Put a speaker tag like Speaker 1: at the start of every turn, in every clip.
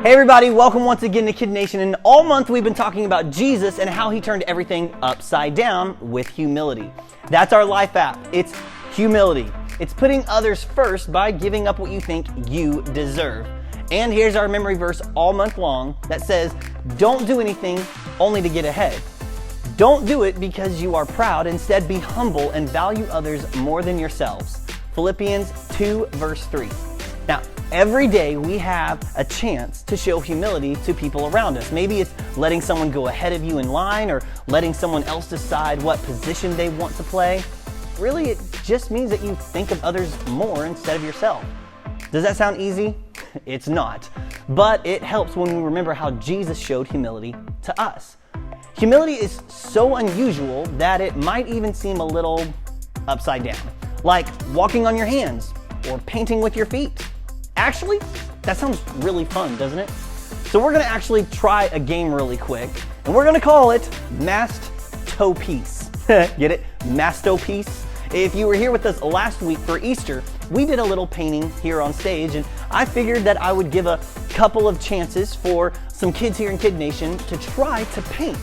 Speaker 1: Hey everybody, welcome once again to KidNation. And all month we've been talking about Jesus and how he turned everything upside down with humility. That's our life app. It's humility. It's putting others first by giving up what you think you deserve. And here's our memory verse all month long that says, don't do anything only to get ahead. Don't do it because you are proud. Instead, be humble and value others more than yourselves. Philippians 2 verse 3. Now, every day we have a chance to show humility to people around us. Maybe it's letting someone go ahead of you in line or letting someone else decide what position they want to play. Really, it just means that you think of others more instead of yourself. Does that sound easy? It's not. But it helps when we remember how Jesus showed humility to us. Humility is so unusual that it might even seem a little upside down, like walking on your hands or painting with your feet. Actually, that sounds really fun, doesn't it? So we're gonna actually try a game really quick, and we're gonna call it Masked Toe Piece. Get it? Masked Toe Piece. If you were here with us last week for Easter, we did a little painting here on stage, and I figured that I would give a couple of chances for some kids here in KidNation to try to paint.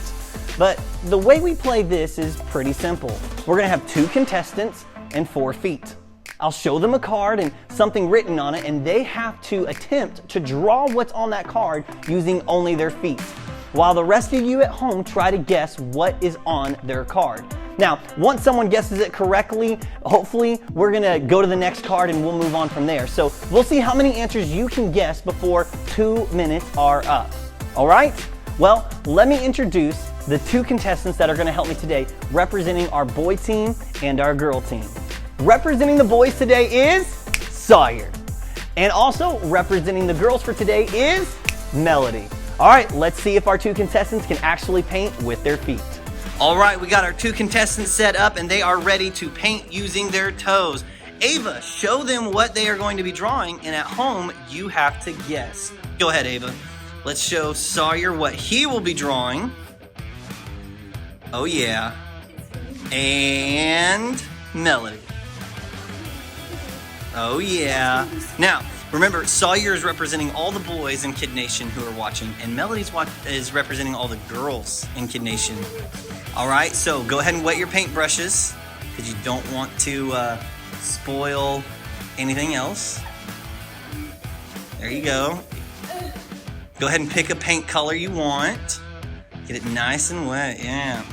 Speaker 1: But the way we play this is pretty simple. We're gonna have 2 contestants and 4 feet. I'll show them a card and something written on it, and they have to attempt to draw what's on that card using only their feet, while the rest of you at home try to guess what is on their card. Now, once someone guesses it correctly, hopefully we're gonna go to the next card and we'll move on from there. So we'll see how many answers you can guess before 2 minutes are up. All right? Well, let me introduce the 2 contestants that are gonna help me today, representing our boy team and our girl team. Representing the boys today is Sawyer. And also representing the girls for today is Melody. All right, let's see if our 2 contestants can actually paint with their feet. All right, we got our 2 contestants set up and they are ready to paint using their toes. Ava, show them what they are going to be drawing, and at home, you have to guess. Go ahead, Ava. Let's show Sawyer what he will be drawing. Oh yeah. And Melody. Oh yeah. Now, remember, Sawyer is representing all the boys in KidNation who are watching, and Melody is representing all the girls in KidNation. All right, so go ahead and wet your paintbrushes because you don't want to spoil anything else. There you go. Go ahead and pick a paint color you want. Get it nice and wet, yeah.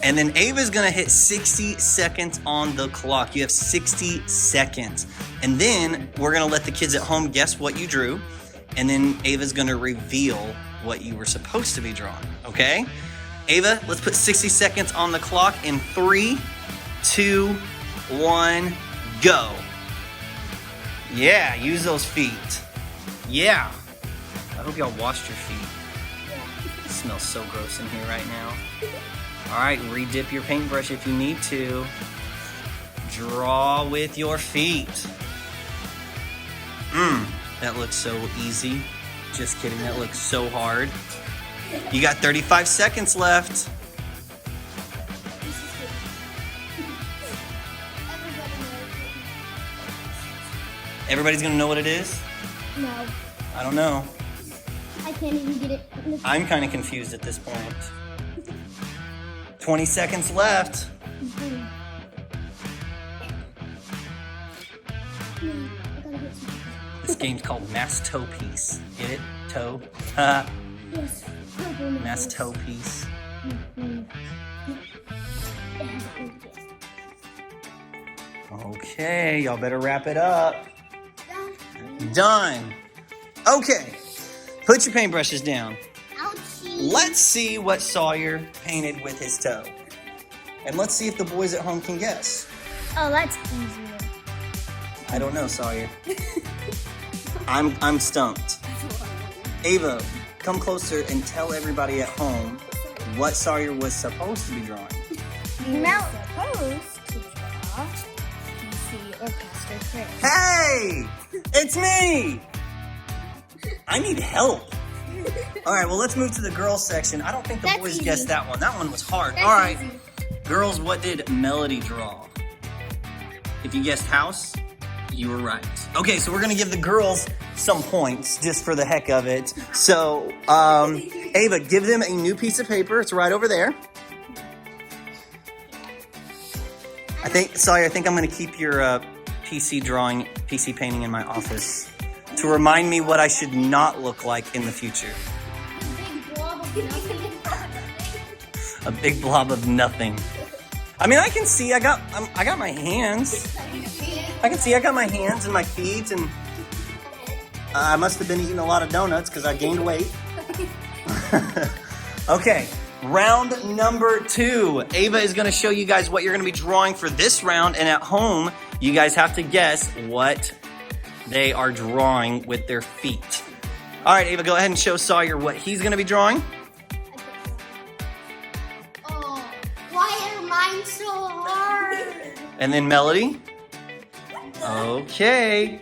Speaker 1: And then Ava's gonna hit 60 seconds on the clock. You have 60 seconds. And then we're gonna let the kids at home guess what you drew. And then Ava's gonna reveal what you were supposed to be drawing, okay? Ava, let's put 60 seconds on the clock in 3, 2, 1, go. Yeah, use those feet. Yeah. I hope y'all washed your feet. It smells so gross in here right now. All right, re-dip your paintbrush if you need to. Draw with your feet. That looks so easy. Just kidding, that looks so hard. You got 35 seconds left. Everybody's gonna know what it is?
Speaker 2: No.
Speaker 1: I don't know.
Speaker 2: I can't even get it.
Speaker 1: I'm kind of confused at this point. 20 seconds left. This game's called Masked Toe Piece. Get it? Toe?
Speaker 2: Yes.
Speaker 1: Masked Toe Piece. Okay, y'all better wrap it up. Done. Okay, put your paintbrushes down. Let's see what Sawyer painted with his toe. And let's see if the boys at home can guess.
Speaker 2: Oh, that's easier.
Speaker 1: I don't know, Sawyer. I'm stumped. Ava, come closer and tell everybody at home what Sawyer was supposed to be drawing.
Speaker 2: Now supposed to draw PC or Pastor Chris.
Speaker 1: Hey! It's me! I need help. All right, well, let's move to the girls section. I don't think the boys guessed that one. That one was hard. All right, girls, what did Melody draw? If you guessed house, you were right. Okay, so we're gonna give the girls some points just for the heck of it. So, Ava, give them a new piece of paper. It's right over there. I think I'm going to keep your PC painting in my office to remind me what I should not look like in the future. A big blob of nothing. I mean, I can see. I got my hands. I can see. I got my hands and my feet, and I must have been eating a lot of donuts because I gained weight. Okay, round number 2. Ava is going to show you guys what you're going to be drawing for this round, and at home, you guys have to guess what they are drawing with their feet. All right, Ava, go ahead and show Sawyer what he's going to be drawing.
Speaker 2: Oh, why are mine so hard?
Speaker 1: And then Melody. Okay.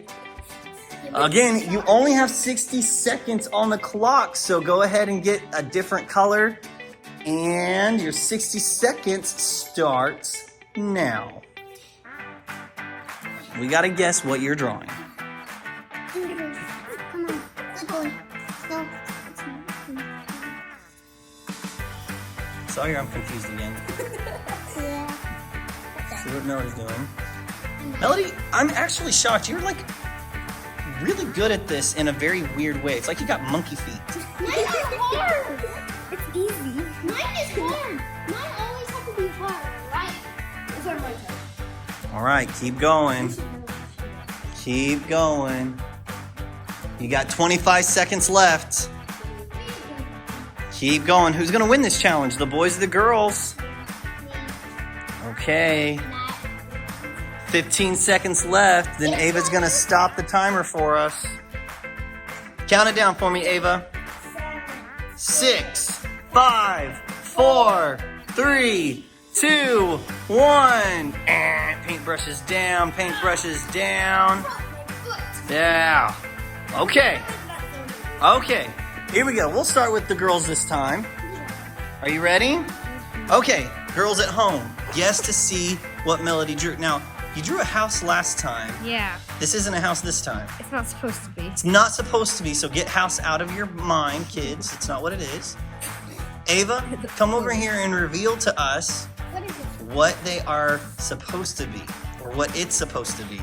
Speaker 1: Again, you only have 60 seconds on the clock, so go ahead and get a different color. And your 60 seconds starts now. We gotta guess what you're drawing.
Speaker 2: Come on, good one. No, it's not.
Speaker 1: Sawyer, I'm confused again.
Speaker 2: Yeah.
Speaker 1: See what Melody's doing. Melody, I'm actually shocked. You're like really good at this in a very weird way. It's like you got monkey feet.
Speaker 2: Mine is hard. It's easy. Mine is hard. Mine always have to be hard, right? It's on my turn.
Speaker 1: All right, keep going. Keep going. You got 25 seconds left. Keep going. Who's gonna win this challenge? The boys or the girls? Okay. 15 seconds left. Then Ava's gonna stop the timer for us. Count it down for me, Ava. 6, 5, 4, 3, 2, 1. Paintbrushes down, paintbrushes down. Yeah. Okay. Okay. Here we go. We'll start with the girls this time. Are you ready? Okay. Girls at home, guess to see what Melody drew. Now, you drew a house last time.
Speaker 3: Yeah,
Speaker 1: This isn't a house this time.
Speaker 3: it's not supposed to be.
Speaker 1: It's not supposed to be, so get house out of your mind, kids. It's not what it is. Ava, come over here and reveal to us
Speaker 2: What is it?
Speaker 1: what they are supposed to be, or what it's supposed to be.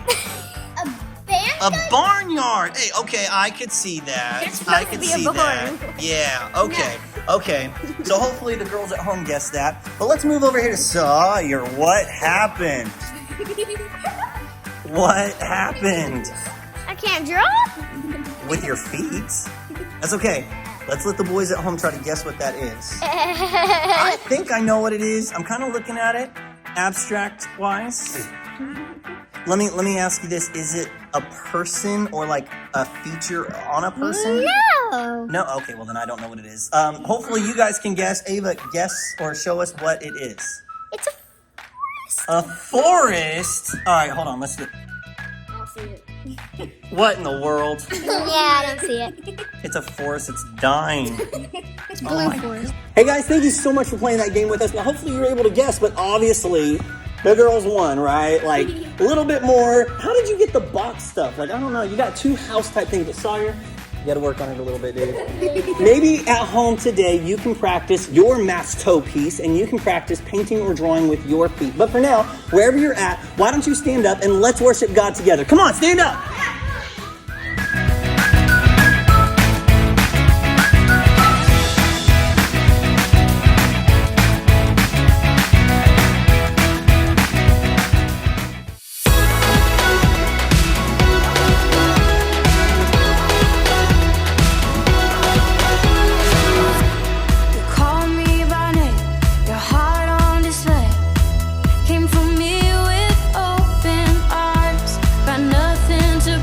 Speaker 2: A band?
Speaker 1: A barnyard. Hey, okay, I could see that.
Speaker 3: It's
Speaker 1: I
Speaker 3: supposed
Speaker 1: could
Speaker 3: to be a
Speaker 1: see
Speaker 3: barn.
Speaker 1: that. Yeah, okay. Okay. So hopefully the girls at home guessed that. But let's move over here to Sawyer. What happened? What happened?
Speaker 2: I can't draw?
Speaker 1: With your feet? That's okay. Let's let the boys at home try to guess what that is. I think I know what it is. I'm kind of looking at it abstract wise. Let me ask you this. Is it a person or like a feature on a person?
Speaker 2: No.
Speaker 1: No? Okay, well then I don't know what it is. Hopefully you guys can guess. Ava, guess or show us what it is.
Speaker 2: It's a
Speaker 1: A forest? All right, hold on. Let's do.
Speaker 2: I don't see it.
Speaker 1: What in the world?
Speaker 2: Yeah, I don't see it.
Speaker 1: It's a forest. It's dying.
Speaker 2: It's
Speaker 1: Oh
Speaker 2: blue
Speaker 1: my-
Speaker 2: forest.
Speaker 1: Hey guys, thank you so much for playing that game with us. Now, hopefully you were able to guess, but obviously the girls won, right? Like a little bit more. How did you get the box stuff? Like, I don't know. You got 2 house type things, but Sawyer, you got to work on it a little bit, dude. Maybe at home today you can practice your math's toe piece and you can practice painting or drawing with your feet. But for now, wherever you're at, why don't you stand up and let's worship God together? Come on, stand up.
Speaker 4: You call me by name, your heart on display. Came for me with open arms, got nothing to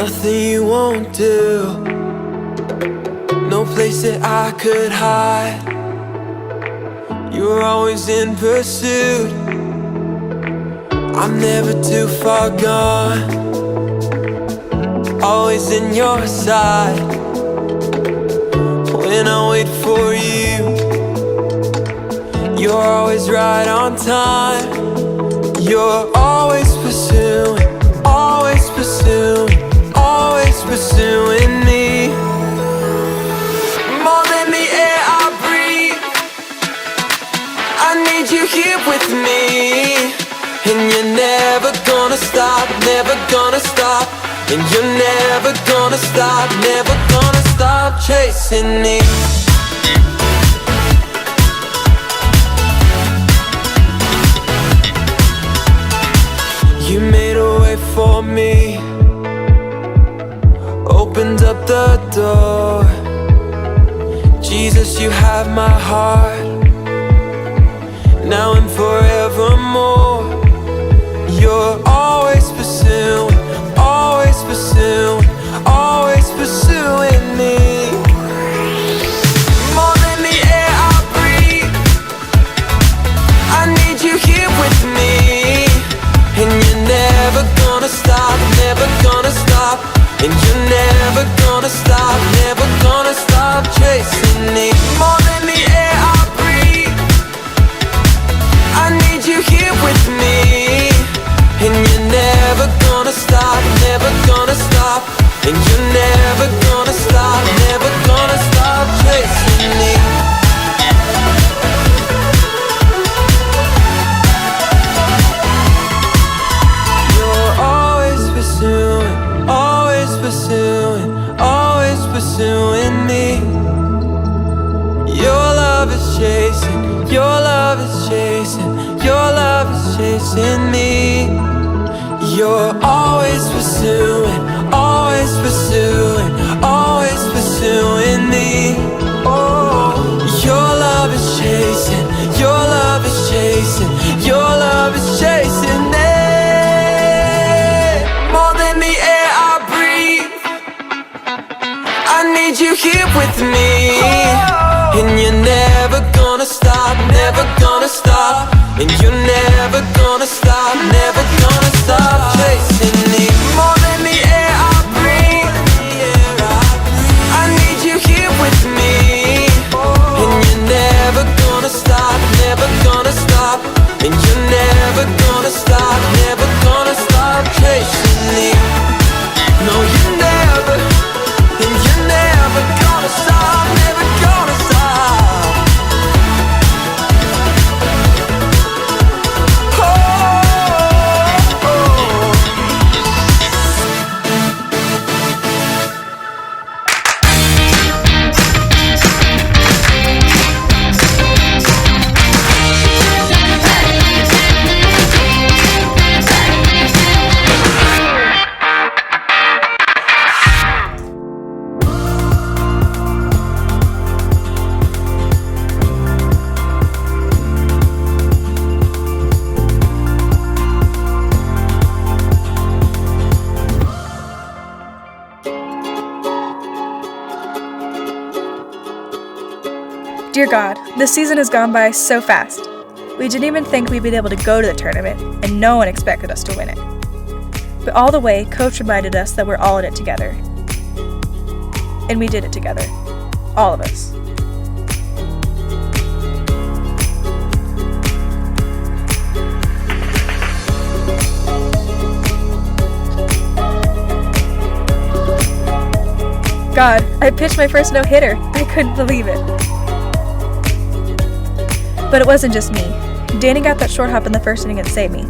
Speaker 3: nothing you won't do, no place that I could hide. You're always in pursuit, I'm never too far gone, always in your side. When I wait for you, you're always right on time. You're always pursuing, always pursuing, always pursuing me. More than the air I breathe, I need you here with me. And you're never gonna stop, never gonna stop. And you're never gonna stop, never gonna stop chasing me. You made a way for me, opened up the door. Jesus, you have my heart, now and forevermore. You're always pursuing, always pursuing, always pursuing me. More than the air I breathe, I need you here with me. And you're never gonna stop, never gonna stop. And you're never gonna stop, never gonna stop chasing me. More than the air I breathe, I need you here with me. And you're never gonna stop, never gonna stop. And you're never gonna stop, never gonna stop chasing me. You're always pursuing, always pursuing, always pursuing me. Your love is chasing, your love is chasing, your love is chasing me. You're always pursuing, always pursuing, always pursuing me. Oh, your love is chasing, your love is chasing, your love is chasing me. More than the air I breathe, I need you here with me. And you're never gonna stop, never gonna stop. And you're never gonna stop, never gonna stop chasing me. More than the air I breathe, I need you here with me. And you're never gonna stop, never gonna stop. And you're never gonna stop, never gonna stop chasing me. No, you're never, and you're never gonna stop, never gonna stop.
Speaker 5: Dear God, this season has gone by so fast. We didn't even think we'd be able to go to the tournament, and no one expected us to win it. But all the way, Coach reminded us that we're all in it together. And we did it together. All of us. God, I pitched my first no-hitter. I couldn't believe it. But it wasn't just me. Danny got that short hop in the first inning and saved me.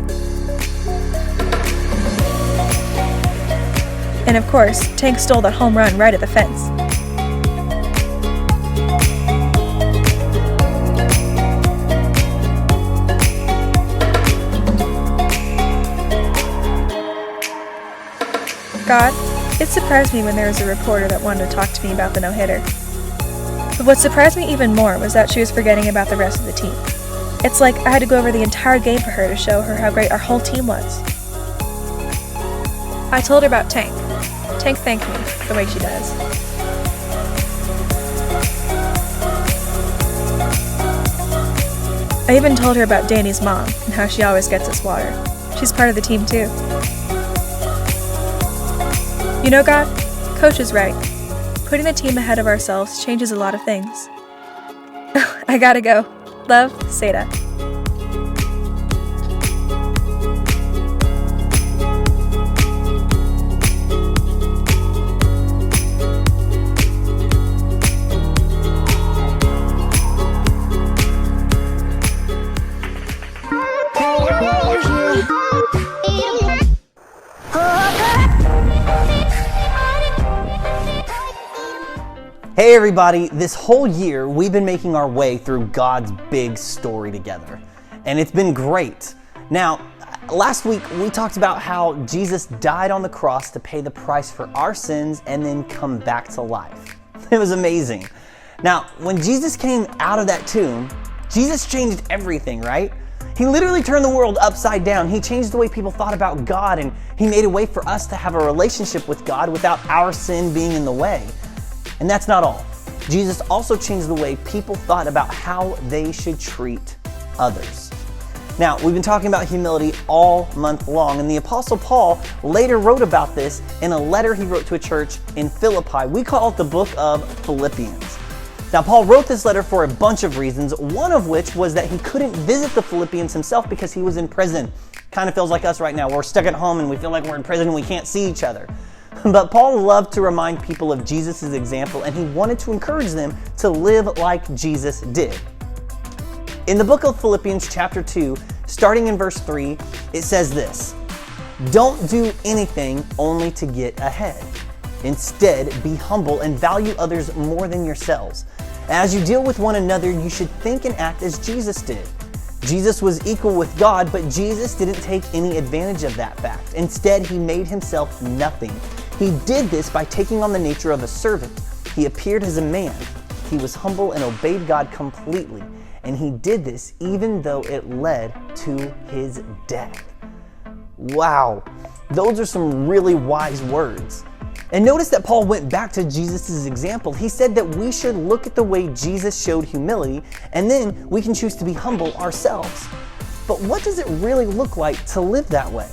Speaker 5: And of course, Tank stole that home run right at the fence. God, it surprised me when there was a reporter that wanted to talk to me about the no-hitter. But what surprised me even more was that she was forgetting about the rest of the team. It's like I had to go over the entire game for her to show her how great our whole team was. I told her about Tank. Tank thanked me the way she does. I even told her about Danny's mom and how she always gets us water. She's part of the team too. You know, God, Coach is right. Putting the team ahead of ourselves changes a lot of things. I gotta go. Love, Seda.
Speaker 1: Hey everybody, this whole year we've been making our way through God's big story together, and it's been great. Now, last week we talked about how Jesus died on the cross to pay the price for our sins and then come back to life. It was amazing. Now, when Jesus came out of that tomb, Jesus changed everything, right? He literally turned the world upside down. He changed the way people thought about God, and He made a way for us to have a relationship with God without our sin being in the way. And that's not all. Jesus also changed the way people thought about how they should treat others. Now, we've been talking about humility all month long, and the Apostle Paul later wrote about this in a letter he wrote to a church in Philippi. We call it the book of Philippians. Now, Paul wrote this letter for a bunch of reasons, one of which was that he couldn't visit the Philippians himself because he was in prison. Kind of feels like us right now. We're stuck at home and we feel like we're in prison and we can't see each other. But Paul loved to remind people of Jesus' example, and he wanted to encourage them to live like Jesus did. In the book of Philippians chapter 2, starting in verse 3, it says this: "Don't do anything only to get ahead. Instead, be humble and value others more than yourselves. As you deal with one another, you should think and act as Jesus did. Jesus was equal with God, but Jesus didn't take any advantage of that fact. Instead, He made Himself nothing. He did this by taking on the nature of a servant. He appeared as a man. He was humble and obeyed God completely. And He did this even though it led to His death." Wow, those are some really wise words. And notice that Paul went back to Jesus' example. He said that we should look at the way Jesus showed humility, and then we can choose to be humble ourselves. But what does it really look like to live that way?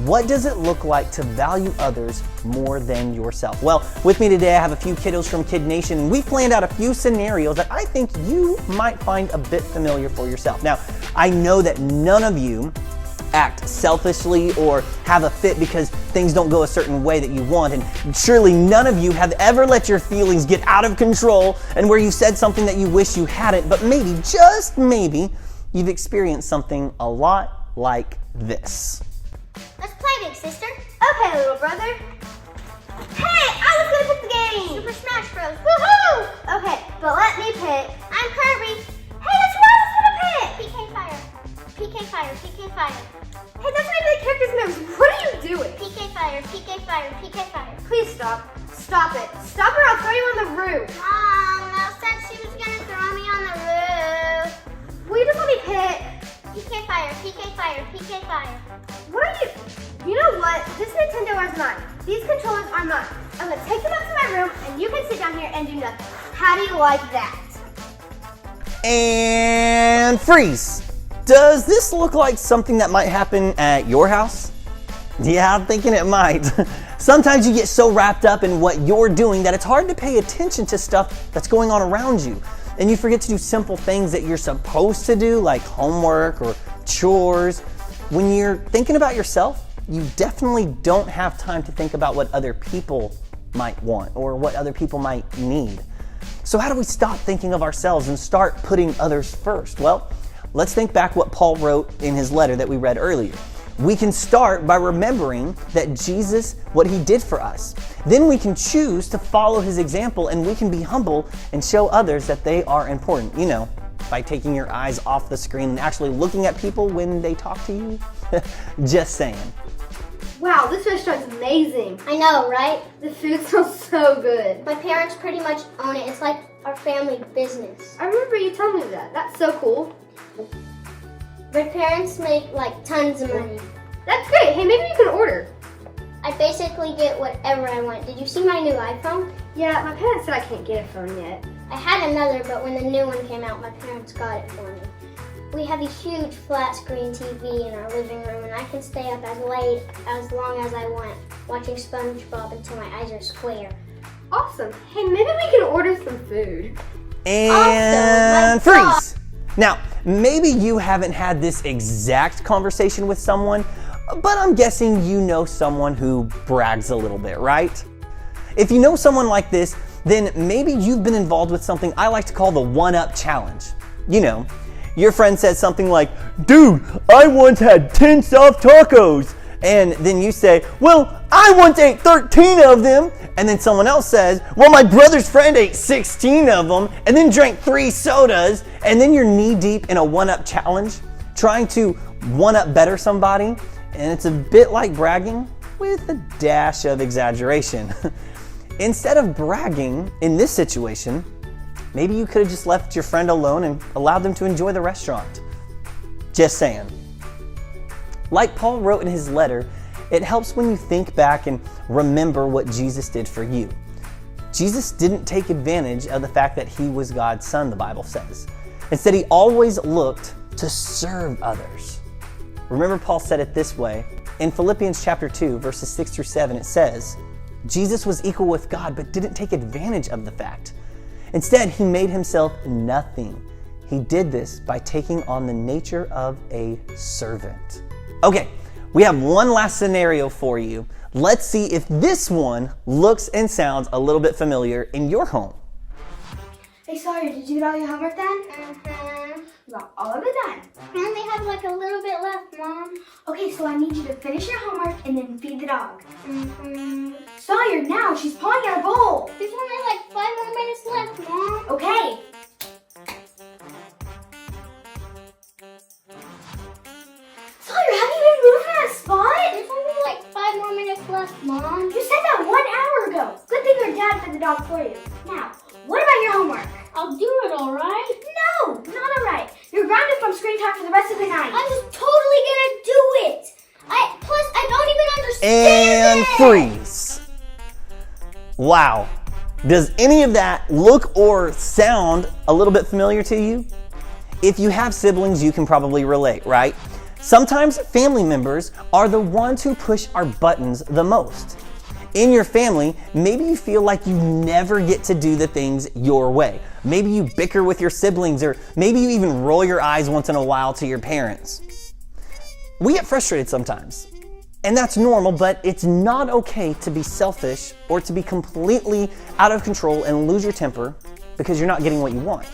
Speaker 1: What does it look like to value others more than yourself? Well, with me today I have a few kiddos from KidNation, and we've planned out a few scenarios that I think you might find a bit familiar for yourself. Now, I know that none of you act selfishly or have a fit because things don't go a certain way that you want, and surely none of you have ever let your feelings get out of control and where you said something that you wish you hadn't, but maybe, just maybe, you've experienced something a lot like this.
Speaker 2: Let's play, big sister. Okay, little brother. Hey, I was gonna pick the game. Super Smash Bros. Woohoo! Okay, but let me pick. I'm Kirby. Hey, that's what I was gonna pick. PK Fire. PK Fire. PK Fire. Hey, that's not even the character's names. What are you doing? PK Fire. PK Fire. PK Fire. Please stop. Stop it. Stop or I'll throw you on the roof. Mom, Mel said she was gonna throw me on the roof. Will you just let me pick? PK Fire. PK Fire. PK Fire. What are you? You know what? This Nintendo is mine. These controllers are mine. I'm gonna take them up to my room and you can sit down here and do nothing. How do you like that?
Speaker 1: And freeze. Does this look like something that might happen at your house? Yeah, I'm thinking it might. Sometimes you get so wrapped up in what you're doing that it's hard to pay attention to stuff that's going on around you. And you forget to do simple things that you're supposed to do, like homework or chores. When you're thinking about yourself, you definitely don't have time to think about what other people might want or what other people might need. So how do we stop thinking of ourselves and start putting others first? Well, let's think back what Paul wrote in his letter that we read earlier. We can start by remembering that Jesus, what He did for us. Then we can choose to follow His example, and we can be humble and show others that they are important. You know, by taking your eyes off the screen and actually looking at people when they talk to you. Just saying.
Speaker 2: Wow, this restaurant's amazing. I know, right? The food smells so good. My parents pretty much own it. It's like our family business. I remember you telling me that. That's so cool. My parents make like tons of money. That's great. Hey, maybe you can order. I basically get whatever I want. Did you see my new iPhone?
Speaker 6: Yeah, my parents said I can't get a phone yet.
Speaker 2: I had another, but when the new one came out, my parents got it for me. We have a huge flat screen TV in our living room, and I can stay up as late as long as I want, watching SpongeBob until my eyes are square.
Speaker 6: Awesome. Hey, maybe we can order some food.
Speaker 1: And
Speaker 2: Awesome. My
Speaker 1: freeze. Now, maybe you haven't had this exact conversation with someone, but I'm guessing you know someone who brags a little bit, right? If you know someone like this, then maybe you've been involved with something I like to call the one-up challenge. You know, your friend says something like, "Dude, I once had 10 soft tacos." And then you say, "Well, I once ate 13 of them." And then someone else says, "Well, my brother's friend ate 16 of them and then drank 3 sodas." And then you're knee deep in a one-up challenge, trying to one-up better somebody. And it's a bit like bragging with a dash of exaggeration. Instead of bragging in this situation, maybe you could have just left your friend alone and allowed them to enjoy the restaurant. Just saying. Like Paul wrote in his letter, it helps when you think back and remember what Jesus did for you. Jesus didn't take advantage of the fact that he was God's son, the Bible says. Instead, he always looked to serve others. Remember, Paul said it this way. In Philippians chapter 2, verses 6 through 7, it says, "Jesus was equal with God, but didn't take advantage of the fact. Instead, he made himself nothing. He did this by taking on the nature of a servant." Okay, we have one last scenario for you. Let's see if this one looks and sounds a little bit familiar in your home.
Speaker 6: Hey, Sawyer, did you get all your homework done? You got all of it done.
Speaker 2: I only have like a little bit left, Mom.
Speaker 6: Okay, so I need you to finish your homework and then feed the dog. Sawyer, now she's pawing at a bowl.
Speaker 2: There's only like 5 more minutes left, Mom.
Speaker 6: Okay. Sawyer, have you been moving that spot?
Speaker 2: There's only like 5 more minutes left, Mom.
Speaker 6: You said that 1 hour ago. Good thing your dad fed the dog for you. Now, what about your homework?
Speaker 2: I'll do it, all right?
Speaker 6: No, not all right. You're grounded from screen time for the rest of the night.
Speaker 2: I'm just totally gonna do it. Plus, I don't even understand
Speaker 1: And
Speaker 2: it.
Speaker 1: freeze. Wow. Does any of that look or sound a little bit familiar to you? If you have siblings, you can probably relate, right? Sometimes family members are the ones who push our buttons the most. In your family, maybe you feel like you never get to do the things your way. Maybe you bicker with your siblings, or maybe you even roll your eyes once in a while to your parents. We get frustrated sometimes, and that's normal, but it's not okay to be selfish or to be completely out of control and lose your temper because you're not getting what you want.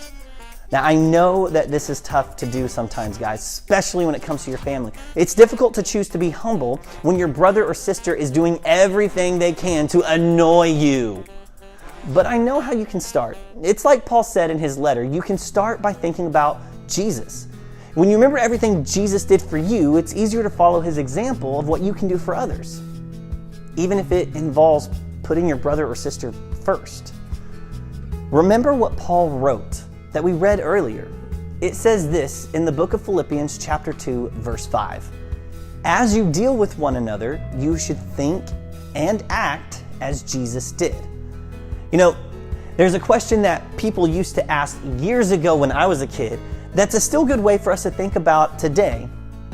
Speaker 1: Now, I know that this is tough to do sometimes, guys, especially when it comes to your family. It's difficult to choose to be humble when your brother or sister is doing everything they can to annoy you. But I know how you can start. It's like Paul said in his letter, you can start by thinking about Jesus. When you remember everything Jesus did for you, it's easier to follow his example of what you can do for others, even if it involves putting your brother or sister first. Remember what Paul wrote that we read earlier. It says this in the book of Philippians chapter 2, verse 5. "As you deal with one another, you should think and act as Jesus did." You know, there's a question that people used to ask years ago when I was a kid that's a still good way for us to think about today.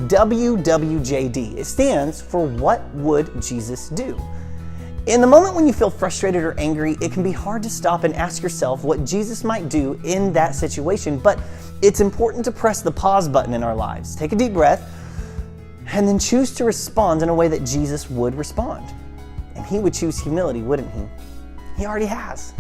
Speaker 1: WWJD. It stands for what would Jesus do? In the moment when you feel frustrated or angry, it can be hard to stop and ask yourself what Jesus might do in that situation, but it's important to press the pause button in our lives. Take a deep breath and then choose to respond in a way that Jesus would respond. And he would choose humility, wouldn't he? He already has.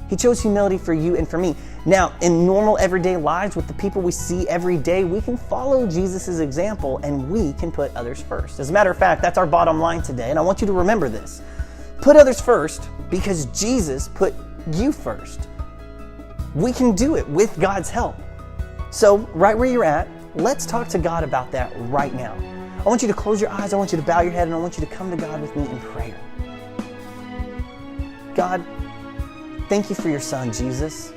Speaker 1: He chose humility for you and for me. Now, in normal everyday lives with the people we see every day, we can follow Jesus' example and we can put others first. As a matter of fact, that's our bottom line today, and I want you to remember this. Put others first because Jesus put you first. We can do it with God's help. So right where you're at, let's talk to God about that right now. I want you to close your eyes, I want you to bow your head, and I want you to come to God with me in prayer. God, thank you for your son, Jesus.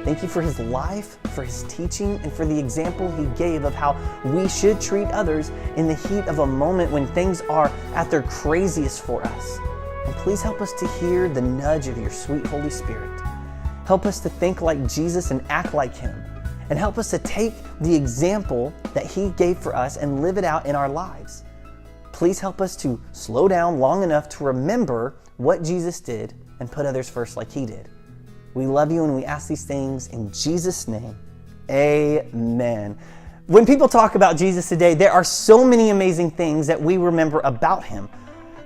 Speaker 1: Thank you for his life, for his teaching, and for the example he gave of how we should treat others in the heat of a moment when things are at their craziest for us. And please help us to hear the nudge of your sweet Holy Spirit. Help us to think like Jesus and act like him. And help us to take the example that he gave for us and live it out in our lives. Please help us to slow down long enough to remember what Jesus did and put others first like he did. We love you and we ask these things in Jesus' name. Amen. When people talk about Jesus today, there are so many amazing things that we remember about him.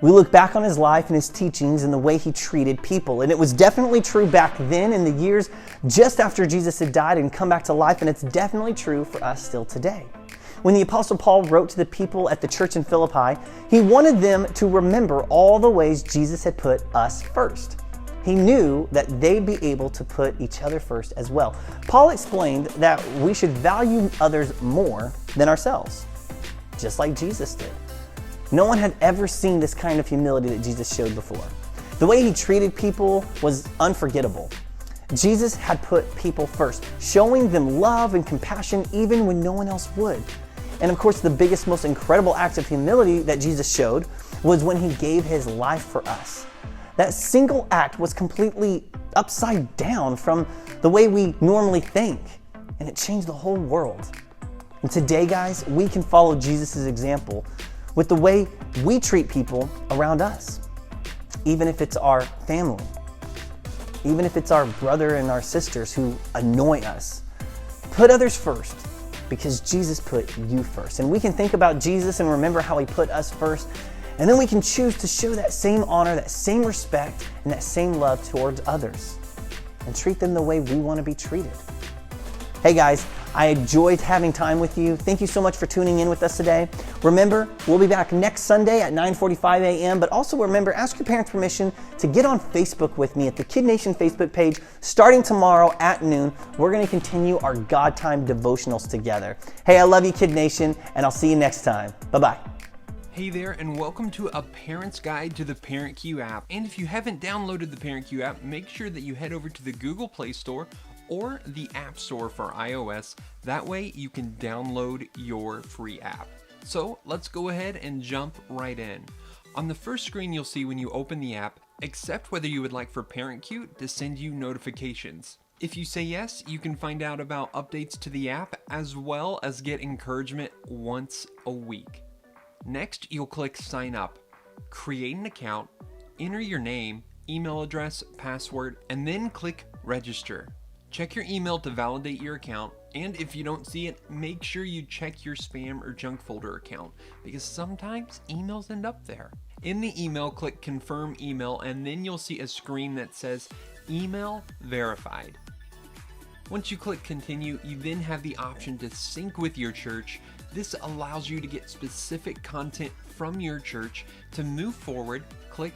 Speaker 1: We look back on his life and his teachings and the way he treated people. And it was definitely true back then in the years just after Jesus had died and come back to life. And it's definitely true for us still today. When the Apostle Paul wrote to the people at the church in Philippi, he wanted them to remember all the ways Jesus had put us first. He knew that they'd be able to put each other first as well. Paul explained that we should value others more than ourselves, just like Jesus did. No one had ever seen this kind of humility that Jesus showed before. The way he treated people was unforgettable. Jesus had put people first, showing them love and compassion even when no one else would. And of course, the biggest, most incredible act of humility that Jesus showed was when he gave his life for us. That single act was completely upside down from the way we normally think, and it changed the whole world. And today, guys, we can follow Jesus' example with the way we treat people around us, even if it's our family, even if it's our brother and our sisters who annoy us. Put others first because Jesus put you first. And we can think about Jesus and remember how he put us first. And then we can choose to show that same honor, that same respect, and that same love towards others and treat them the way we want to be treated. Hey guys, I enjoyed having time with you. Thank you so much for tuning in with us today. Remember, we'll be back next Sunday at 9:45 a.m. But also remember, ask your parents' permission to get on Facebook with me at the KidNation Facebook page starting tomorrow at noon. We're going to continue our God Time devotionals together. Hey, I love you, KidNation, and I'll see you next time. Bye-bye.
Speaker 7: Hey there, and welcome to A Parent's Guide to the ParentQ app. And if you haven't downloaded the ParentQ app, make sure that you head over to the Google Play Store or the App Store for iOS. That way you can download your free app. So let's go ahead and jump right in. On the first screen you'll see when you open the app, accept whether you would like for ParentQ to send you notifications. If you say yes, you can find out about updates to the app as well as get encouragement once a week. Next, you'll click Sign Up, create an account, enter your name, email address, password, and then click Register. Check your email to validate your account, and if you don't see it, make sure you check your spam or junk folder account, because sometimes emails end up there. In the email, click Confirm Email, and then you'll see a screen that says Email Verified. Once you click Continue, you then have the option to sync with your church. This allows you to get specific content from your church. To move forward, click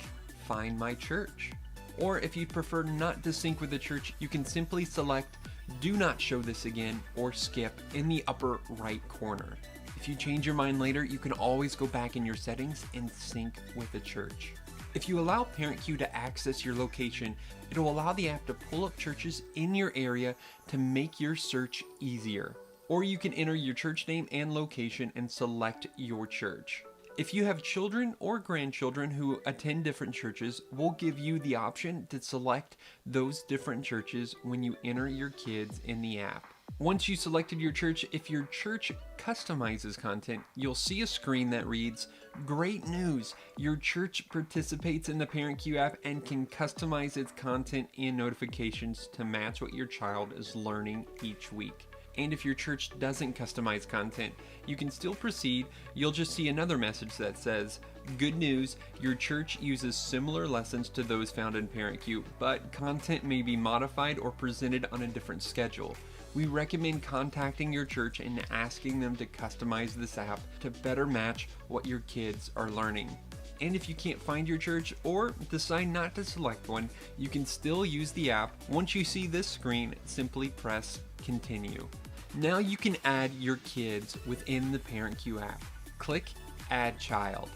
Speaker 7: Find My Church. Or if you prefer not to sync with the church, you can simply select Do Not Show This Again or Skip in the upper right corner. If you change your mind later, you can always go back in your settings and sync with the church. If you allow ParentQ to access your location, it'll allow the app to pull up churches in your area to make your search easier. Or you can enter your church name and location and select your church. If you have children or grandchildren who attend different churches, we'll give you the option to select those different churches when you enter your kids in the app. Once you selected your church, if your church customizes content, you'll see a screen that reads, "Great news! Your church participates in the ParentQ app and can customize its content and notifications to match what your child is learning each week." And if your church doesn't customize content, you can still proceed. You'll just see another message that says, "Good news, your church uses similar lessons to those found in ParentQ, but content may be modified or presented on a different schedule. We recommend contacting your church and asking them to customize this app to better match what your kids are learning." And if you can't find your church or decide not to select one, you can still use the app. Once you see this screen, simply press Continue. Now you can add your kids within the ParentQ app. Click Add Child.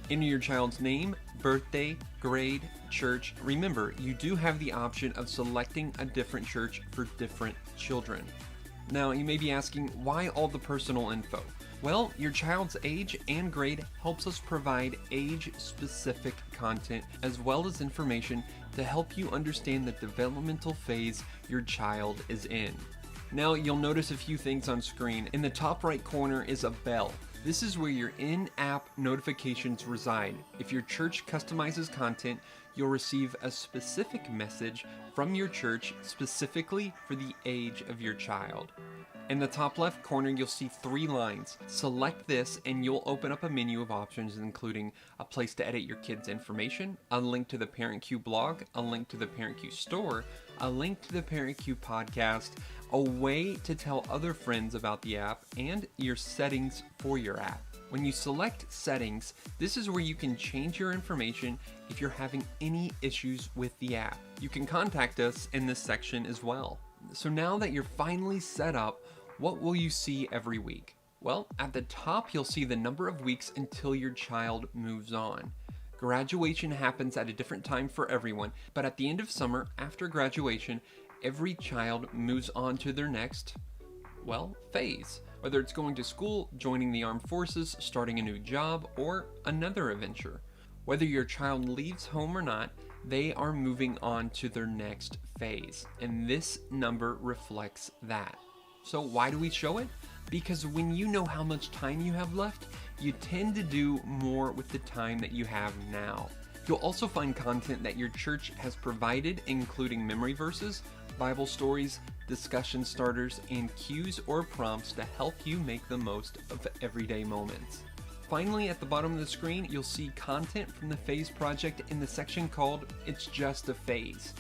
Speaker 7: Enter your child's name, birthday, grade, church. Remember, you do have the option of selecting a different church for different children. Now, you may be asking, why all the personal info? Well, your child's age and grade helps us provide age-specific content as well as information to help you understand the developmental phase your child is in. Now, you'll notice a few things on screen. In the top right corner is a bell. This is where your in-app notifications reside. If your church customizes content, you'll receive a specific message from your church specifically for the age of your child. In the top left corner, you'll see 3 lines. Select this and you'll open up a menu of options including a place to edit your kids' information, a link to the ParentQ blog, a link to the ParentQ store, a link to the ParentQ podcast, a way to tell other friends about the app, and your settings for your app. When you select settings, this is where you can change your information if you're having any issues with the app. You can contact us in this section as well. So now that you're finally set up, what will you see every week? Well, at the top you'll see the number of weeks until your child moves on. Graduation happens at a different time for everyone, but at the end of summer, after graduation, every child moves on to their next, phase. Whether it's going to school, joining the armed forces, starting a new job, or another adventure. Whether your child leaves home or not, they are moving on to their next phase, and this number reflects that. So why do we show it? Because when you know how much time you have left, you tend to do more with the time that you have now. You'll also find content that your church has provided, including memory verses, Bible stories, discussion starters, and cues or prompts to help you make the most of everyday moments. Finally, at the bottom of the screen, you'll see content from the Phase Project in the section called It's Just a Phase.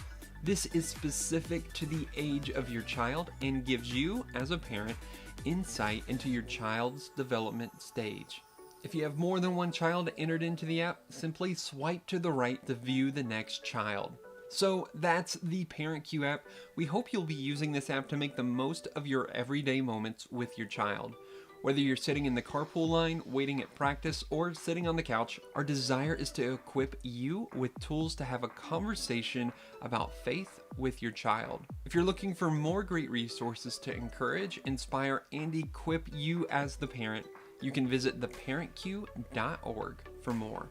Speaker 7: This is specific to the age of your child and gives you, as a parent, insight into your child's development stage. If you have more than one child entered into the app, simply swipe to the right to view the next child. So that's the ParentQ app. We hope you'll be using this app to make the most of your everyday moments with your child. Whether you're sitting in the carpool line, waiting at practice, or sitting on the couch, our desire is to equip you with tools to have a conversation about faith with your child. If you're looking for more great resources to encourage, inspire, and equip you as the parent, you can visit theparentq.org for more.